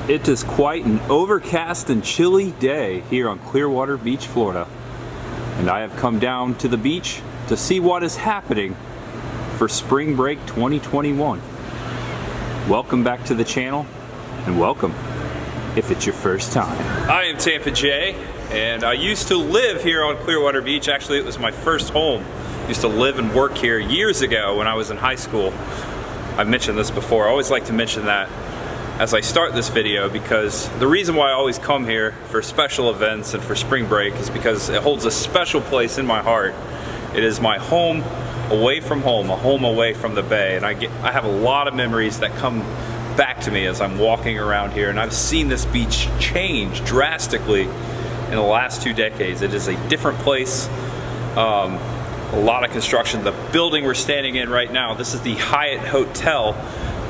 It is quite an overcast and chilly day here on Clearwater Beach, Florida. And I have come down to the beach to see what is happening for Spring Break 2021. Welcome back to the channel, and welcome if it's your first time. I am Tampa J, and I used to live here on Clearwater Beach. Actually, it was my first home. I used to live and work here years ago when I was in high school. I've mentioned this before. I always like to mention that as I start this video, because the reason why I always come here for special events and for spring break is because it holds a special place in my heart. It is my home away from home, a home away from the bay, and I have a lot of memories that come back to me as I'm walking around here, and I've seen this beach change drastically in the last 2 decades. It is a different place. A lot of construction. The building we're standing in right now, this is the Hyatt Hotel.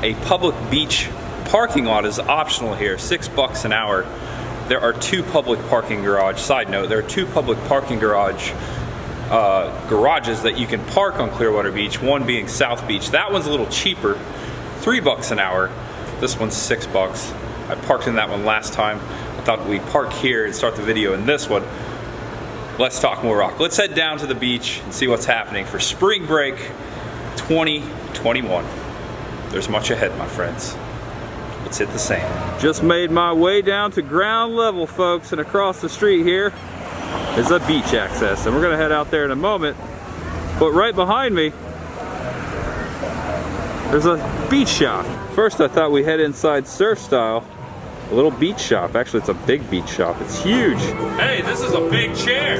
A public beach parking lot is optional here, $6 an hour. There are 2 public parking garages. Side note, there are 2 public parking garages that you can park on Clearwater Beach, one being South Beach. That one's a little cheaper, $3 an hour. This one's $6. I parked in that one last time. I thought we'd park here and start the video in this one. Let's talk more rock. Let's head down to the beach and see what's happening for Spring Break 2021. There's much ahead, my friends. Let's hit the sand. Just made my way down to ground level, folks, and across the street here is a beach access, and we're gonna head out there in a moment. But right behind me, there's a beach shop. First, I thought we head inside Surf Style. A little beach shop. Actually, it's a big beach shop. It's huge. Hey, this is a big chair.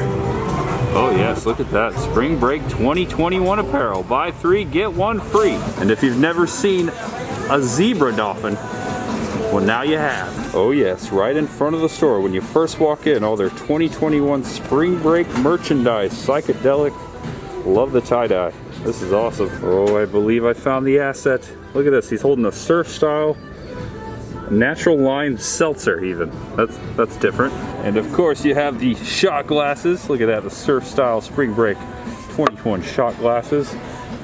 Oh yes, look at that. Spring Break 2021 apparel. Buy 3, get 1 free. And if you've never seen a zebra dolphin, well, now you have. Oh yes, right in front of the store when you first walk in, all their 2021 Spring Break merchandise. Psychedelic. Love the tie-dye. This is awesome. Oh, I believe I found the asset. Look at this. He's holding a Surf Style natural lime seltzer even. That's different. And of course you have the shot glasses. Look at that, the Surf Style Spring Break 2021 shot glasses.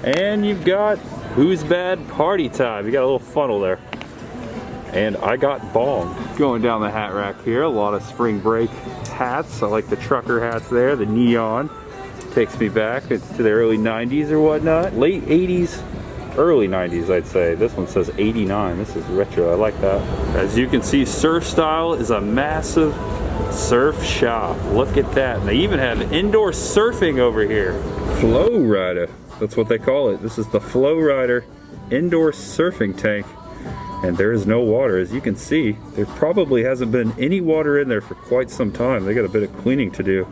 And you've got Who's Bad Party Time. You got a little funnel there. And I got bombed. Going down the hat rack here, a lot of spring break hats. I like the trucker hats there, the neon. Takes me back to the early 90s or whatnot. Late 80s, early 90s, I'd say. This one says 89. This is retro. I like that. As you can see, Surf Style is a massive surf shop. Look at that. And they even have indoor surfing over here. Flow Rider. That's what they call it. This is the Flow Rider indoor surfing tank. And there is no water. As you can see, there probably hasn't been any water in there for quite some time. They got a bit of cleaning to do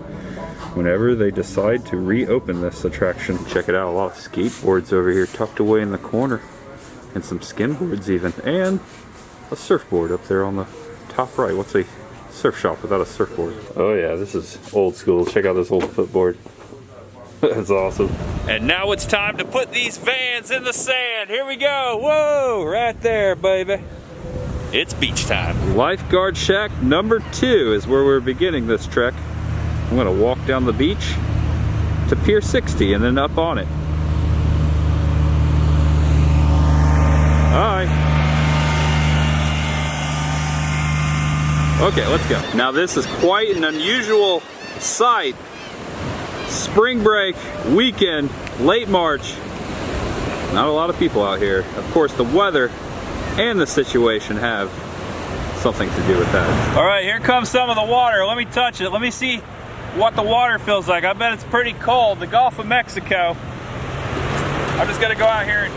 whenever they decide to reopen this attraction. Check it out, a lot of skateboards over here tucked away in the corner, and some skimboards even, and a surfboard up there on the top right. What's a surf shop without a surfboard? Oh yeah, this is old school. Check out this old footboard. That's awesome. And now it's time to put these vans in the sand. Here we go. Whoa, right there, baby. It's beach time. Lifeguard shack number 2 is where we're beginning this trek. I'm gonna walk down the beach to Pier 60 and then up on it. All right. Okay, let's go. Now this is quite an unusual sight. Spring break weekend, late March. Not a lot of people out here. Of course, the weather and the situation have something to do with that. All right, here comes some of the water. Let me touch it. Let me see what the water feels like. I bet it's pretty cold. The Gulf of Mexico. I'm just gonna go out here and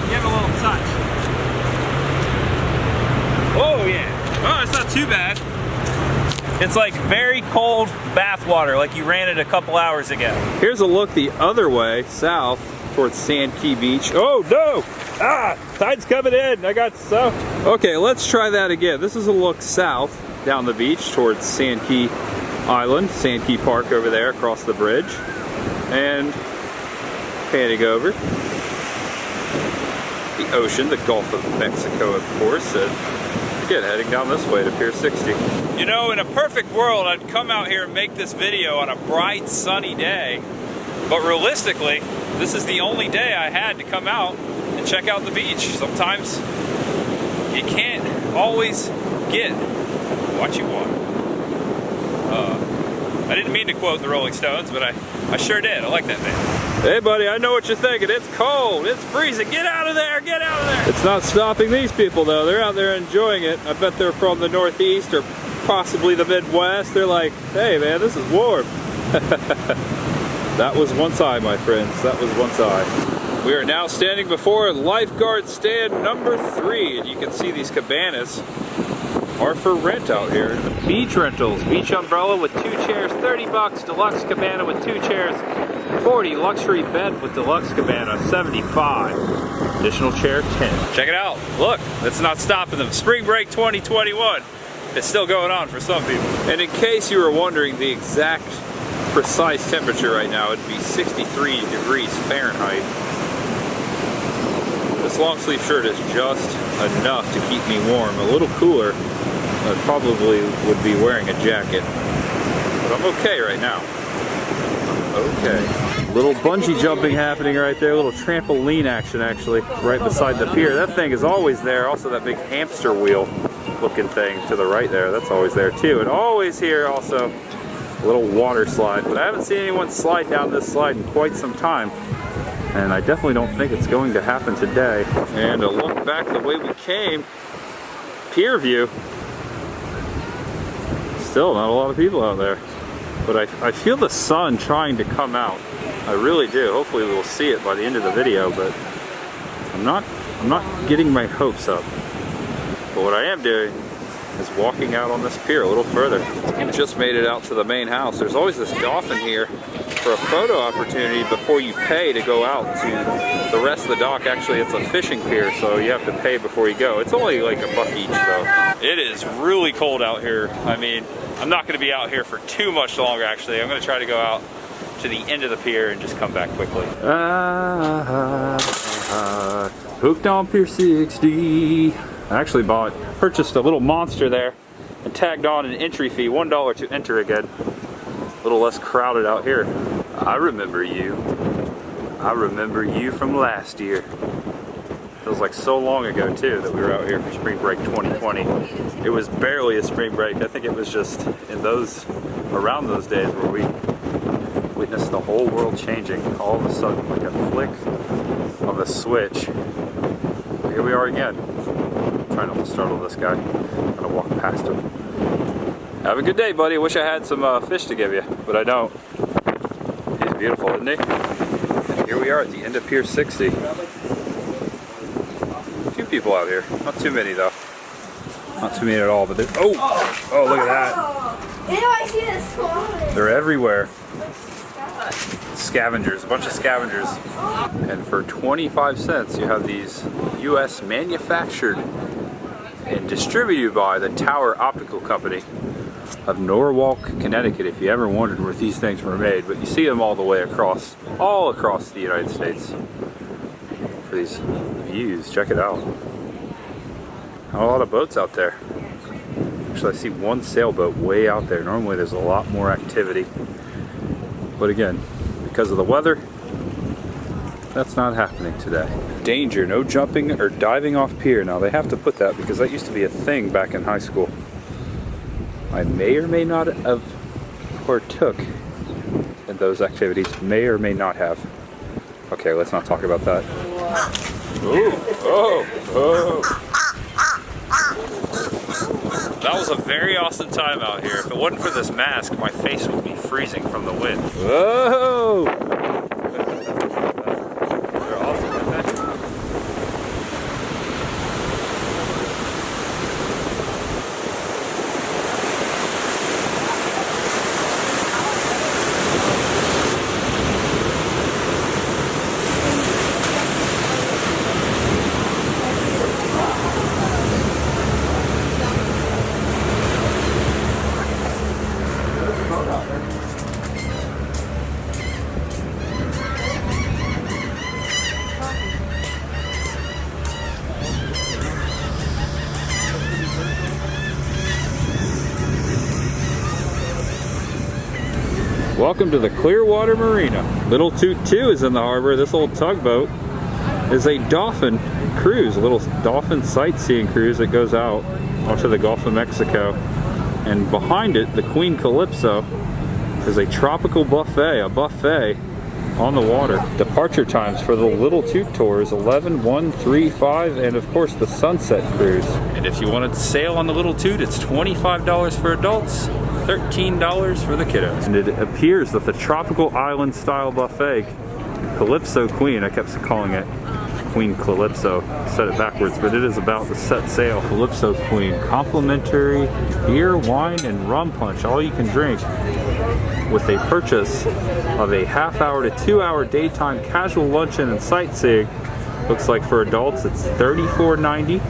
give it a little touch. Oh yeah. Oh, it's not too bad. It's like very cold bath water, like you ran it a couple hours ago. Here's a look the other way, south, towards Sand Key Beach. Oh no! Ah! Tide's coming in! I got soaked. Okay, let's try that again. This is a look south, down the beach, towards Sand Key Island, Sand Key Park over there, across the bridge. And panning over. The ocean, the Gulf of Mexico, of course. Again, heading down this way to Pier 60. You know, in a perfect world, I'd come out here and make this video on a bright, sunny day. But realistically, this is the only day I had to come out and check out the beach. Sometimes you can't always get what you want. I didn't mean to quote the Rolling Stones, but I sure did. I like that band. Hey buddy, I know what you're thinking. It's cold, it's freezing. Get out of there, get out of there. It's not stopping these people though. They're out there enjoying it. I bet they're from the Northeast or possibly the Midwest. They're like, hey man, this is warm. That was one side, my friends. That was one side. We are now standing before lifeguard stand number 3, and you can see these cabanas are for rent out here. Beach rentals, beach umbrella with 2 chairs, 30 bucks. Deluxe cabana with 2 chairs, 40. Luxury bed with deluxe cabana, 75. Additional chair, 10. Check it out. Look, it's not stopping them. Spring break 2021. It's still going on for some people. And in case you were wondering the exact precise temperature right now, it'd be 63 degrees Fahrenheit. This long sleeve shirt is just enough to keep me warm. A little cooler, I probably would be wearing a jacket. But I'm okay right now. Okay. Little bungee jumping happening right there. A little trampoline action actually right beside the pier. That thing is always there. Also that big hamster wheel looking thing to the right there. That's always there too. And always here also a little water slide. But I haven't seen anyone slide down this slide in quite some time. And I definitely don't think it's going to happen today. And to look back the way we came, pier view, still not a lot of people out there. But I feel the sun trying to come out. I really do. Hopefully we'll see it by the end of the video, but I'm not getting my hopes up. But what I am doing is walking out on this pier a little further. Just made it out to the main house. There's always this dolphin here for a photo opportunity before you pay to go out to the rest of the dock. Actually, it's a fishing pier, so you have to pay before you go. It's only like $1 each though. It is really cold out here. I mean, I'm not going to be out here for too much longer actually. I'm going to try to go out to the end of the pier and just come back quickly. Hooked on Pier 60. I actually purchased a little monster there and tagged on an entry fee, $1 to enter again. A little less crowded out here. I remember you. I remember you from last year. Feels like so long ago too that we were out here for spring break 2020. It was barely a spring break. I think it was just in around those days where we witnessed the whole world changing all of a sudden, like a flick of a switch. Here we are again. Trying not to startle this guy. I'm gonna walk past him. Have a good day, buddy. I wish I had some fish to give you, but I don't. He's beautiful, isn't he? And here we are at the end of Pier 60. A few people out here. Not too many though. Not too many at all, but they're... Oh, look at that. Ew, I see this one. They're everywhere. Scavengers, a bunch of scavengers. And for 25 cents, you have these US manufactured and distributed by the Tower Optical Company of Norwalk, Connecticut, if you ever wondered where these things were made. But you see them all the way across, all across the United States for these views. Check it out. Not a lot of boats out there. Actually, I see one sailboat way out there. Normally there's a lot more activity. But again, because of the weather, that's not happening today. Danger, no jumping or diving off pier. Now they have to put that because that used to be a thing back in high school. I may or may not have partook in those activities. May or may not have. Okay, let's not talk about that. That was a very awesome time out here. If it wasn't for this mask, my face would be freezing from the wind. Whoa! They're awesome, aren't they? Welcome to the Clearwater Marina. Little Toot 2 is in the harbor. This old tugboat is a dolphin cruise, a little dolphin sightseeing cruise that goes out onto the Gulf of Mexico. And behind it, the Queen Calypso, is a tropical buffet, a buffet on the water. Departure times for the Little Toot Tours, 11, 1, 3, 5, and of course the Sunset Cruise. And if you want to sail on the Little Toot, it's $25 for adults, $13 for the kiddos. And it appears that the tropical island style buffet, Calypso Queen, I kept calling it Queen Calypso, said it backwards, but it is about to set sail. Calypso Queen, complimentary beer, wine, and rum punch, all you can drink, with a purchase of a half-hour to 2-hour daytime casual luncheon and sightseeing. Looks like for adults it's $34.90,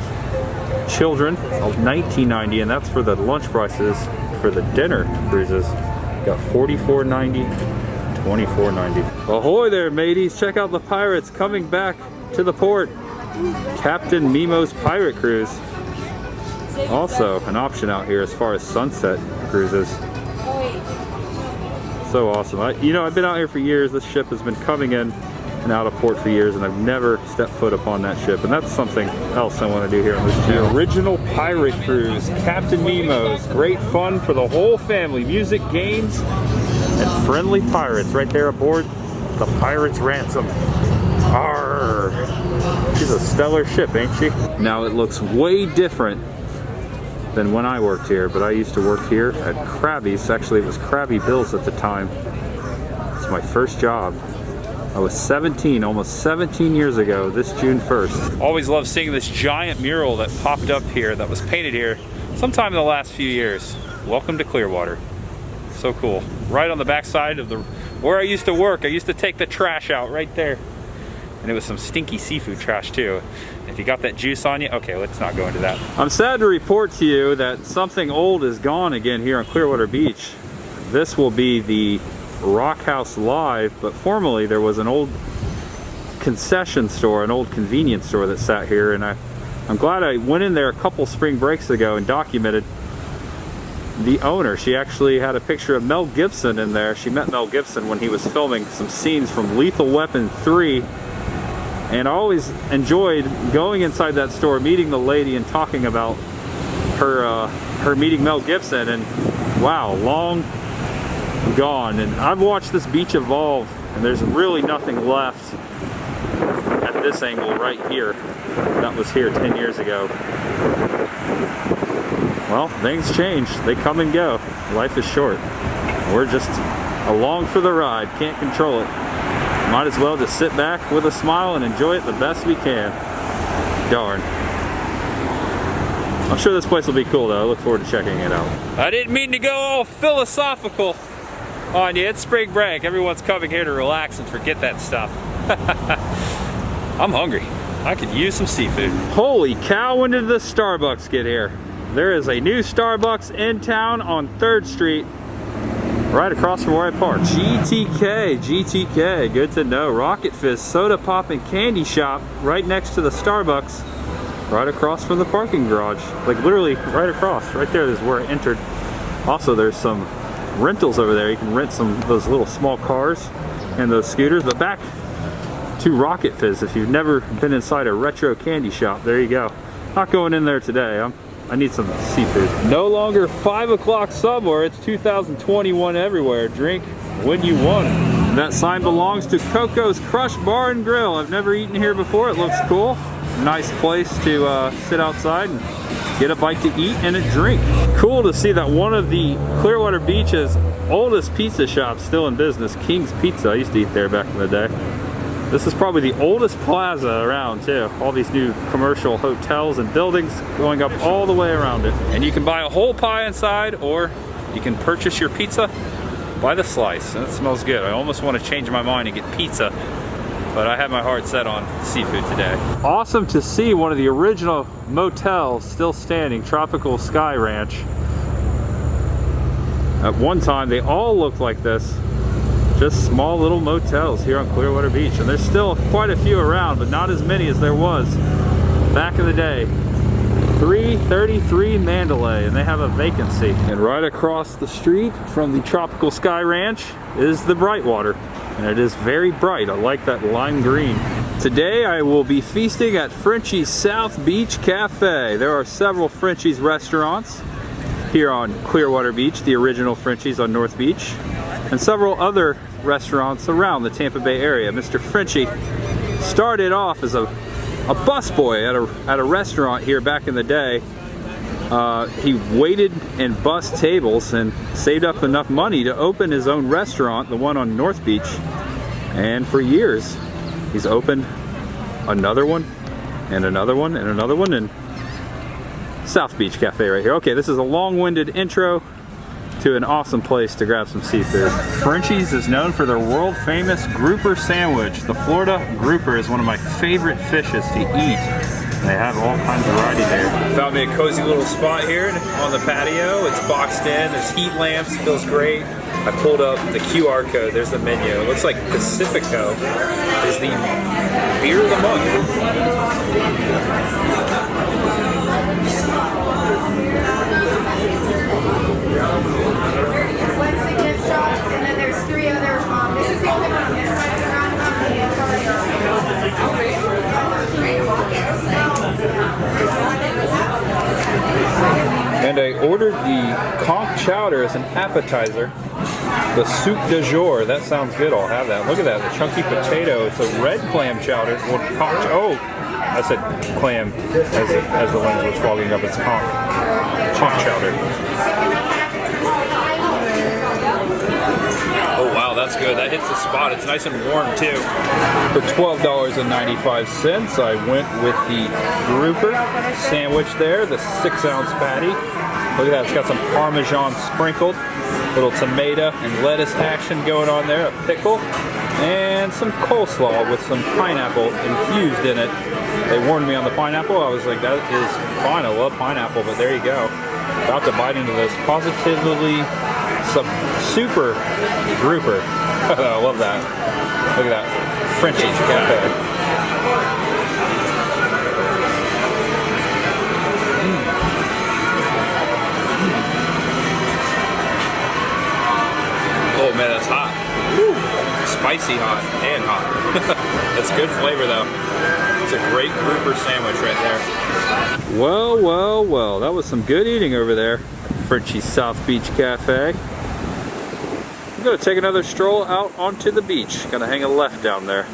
children $19.90, and that's for the lunch prices. For the dinner cruises, got $44.90, $24.90. Ahoy there, mateys! Check out the pirates coming back to the port. Captain Nemo's Pirate Cruise. Also an option out here as far as sunset cruises. So awesome. I've been out here for years. This ship has been coming in and out of port for years, and I've never stepped foot upon that ship, and that's something else I want to do here on this channel. The original pirate cruise, Captain Nemo's. Great fun for the whole family. Music, games, and friendly pirates right there aboard the Pirate's Ransom. Arr! She's a stellar ship, ain't she? Now it looks way different than when I worked here, but I used to work here at Krabby's. Actually, it was Krabby Bill's at the time. It's my first job. I was 17, almost 17 years ago, this June 1st. Always loved seeing this giant mural that popped up here, that was painted here sometime in the last few years. Welcome to Clearwater. So cool. Right on the backside of where I used to work. I used to take the trash out right there. And it was some stinky seafood trash too. If you got that juice on you, okay, let's not go into that. I'm sad to report to you that something old is gone again here on Clearwater Beach. This will be the Rock House Live, but formerly there was an old concession store, an old convenience store that sat here, and I'm glad I went in there a couple spring breaks ago and documented the owner. She actually had a picture of Mel Gibson in there. She met Mel Gibson when he was filming some scenes from Lethal Weapon 3. And I always enjoyed going inside that store, meeting the lady and talking about her meeting Mel Gibson, and wow, long gone. And I've watched this beach evolve, and there's really nothing left at this angle right here that was here 10 years ago. Well, things change. They come and go. Life is short. We're just along for the ride. Can't control it. Might as well just sit back with a smile and enjoy it the best we can. Darn. I'm sure this place will be cool though. I look forward to checking it out. I didn't mean to go all philosophical on you. It's spring break. Everyone's coming here to relax and forget that stuff. I'm hungry. I could use some seafood. Holy cow, when did this Starbucks get here? There is a new Starbucks in town on 3rd Street. Right across from where I parked. GTK, good to know. Rocket Fizz Soda Pop and Candy Shop right next to the Starbucks, right across from the parking garage. Like literally right across, right there is where I entered. Also, there's some rentals over there. You can rent some of those little small cars and those scooters. But back to Rocket Fizz, if you've never been inside a retro candy shop, there you go. Not going in there today. I need some seafood. No longer 5 o'clock somewhere, it's 2021 everywhere. Drink when you want it. That sign belongs to Coco's Crush Bar and Grill. I've never eaten here before. It looks cool. Nice place to sit outside and get a bite to eat and a drink. Cool to see that one of the Clearwater Beach's oldest pizza shops still in business, King's Pizza. I used to eat there back in the day. This is probably the oldest plaza around too. All these new commercial hotels and buildings going up all the way around it. And you can buy a whole pie inside, or you can purchase your pizza by the slice. And it smells good. I almost want to change my mind and get pizza, but I have my heart set on seafood today. Awesome to see one of the original motels still standing, Tropical Sky Ranch. At one time, they all looked like this. Just small little motels here on Clearwater Beach, and there's still quite a few around, but not as many as there was back in the day. 333 Mandalay, and they have a vacancy. And right across the street from the Tropical Sky Ranch is the Brightwater, and it is very bright. I like that lime green. Today I will be feasting at Frenchy's South Beach Cafe. There are several Frenchy's restaurants here on Clearwater Beach, the original Frenchy's on North Beach, and several other restaurants around the Tampa Bay area. Mr. Frenchy started off as a busboy at a restaurant here back in the day. He waited and bussed tables and saved up enough money to open his own restaurant, the one on North Beach, and for years he's opened another one and another one and another one in South Beach Cafe right here. Okay, this is a long-winded intro to an awesome place to grab some seafood. Frenchy's is known for their world-famous grouper sandwich. The Florida grouper is one of my favorite fishes to eat. They have all kinds of variety there. Found me a cozy little spot here on the patio. It's boxed in, there's heat lamps, feels great. I pulled up the QR code, there's the menu. It looks like Pacifico is the beer of the month. One's the gift shop, and then there's three other, this is the only one on this side of the round, And I ordered the conch chowder as an appetizer. The soup du jour, that sounds good, I'll have that. Look at that, the chunky potato. It's a red clam chowder. Well, conch, oh, I said clam as the lens was fogging up. It's conch chowder. Oh wow, that's good. That hits the spot. It's nice and warm too. For $12.95, I went with the grouper sandwich there, the 6-ounce patty. Look at that, it's got some Parmesan sprinkled, little tomato and lettuce action going on there, a pickle, and some coleslaw with some pineapple infused in it. They warned me on the pineapple. I was like, that is fine, I love pineapple, but there you go. About to bite into this positively super grouper. I love that. Look at that. Frenchy's Cafe. Oh man, that's hot. Woo. Spicy hot and hot. That's good flavor though. It's a great grouper sandwich right there. Well, well, well, that was some good eating over there. Frenchy's South Beach Cafe. I'm gonna take another stroll out onto the beach. Gonna hang a left down there.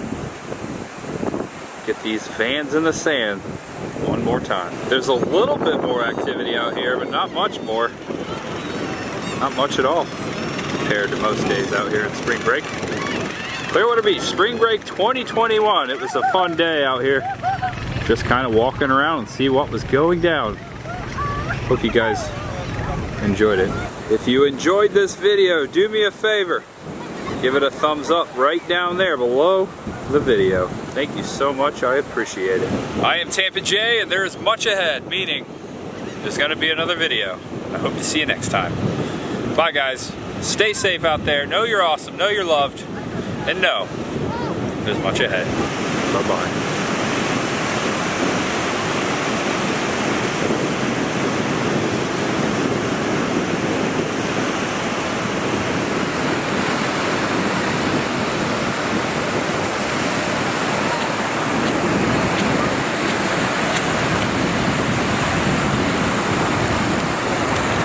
Get these vans in the sand one more time. There's a little bit more activity out here, but not much more. Not much at all compared to most days out here in spring break. Clearwater Beach, spring break 2021. It was a fun day out here. Just kind of walking around and see what was going down. Hope you guys enjoyed it. If you enjoyed this video, do me a favor. Give it a thumbs up right down there below the video. Thank you so much, I appreciate it. I am Tampa J, and there is much ahead, meaning there's gonna be another video. I hope to see you next time. Bye guys, stay safe out there, know you're awesome, know you're loved, and know there's much ahead. Bye-bye.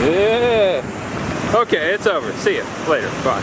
Yeah. Okay, it's over. See ya later. Bye.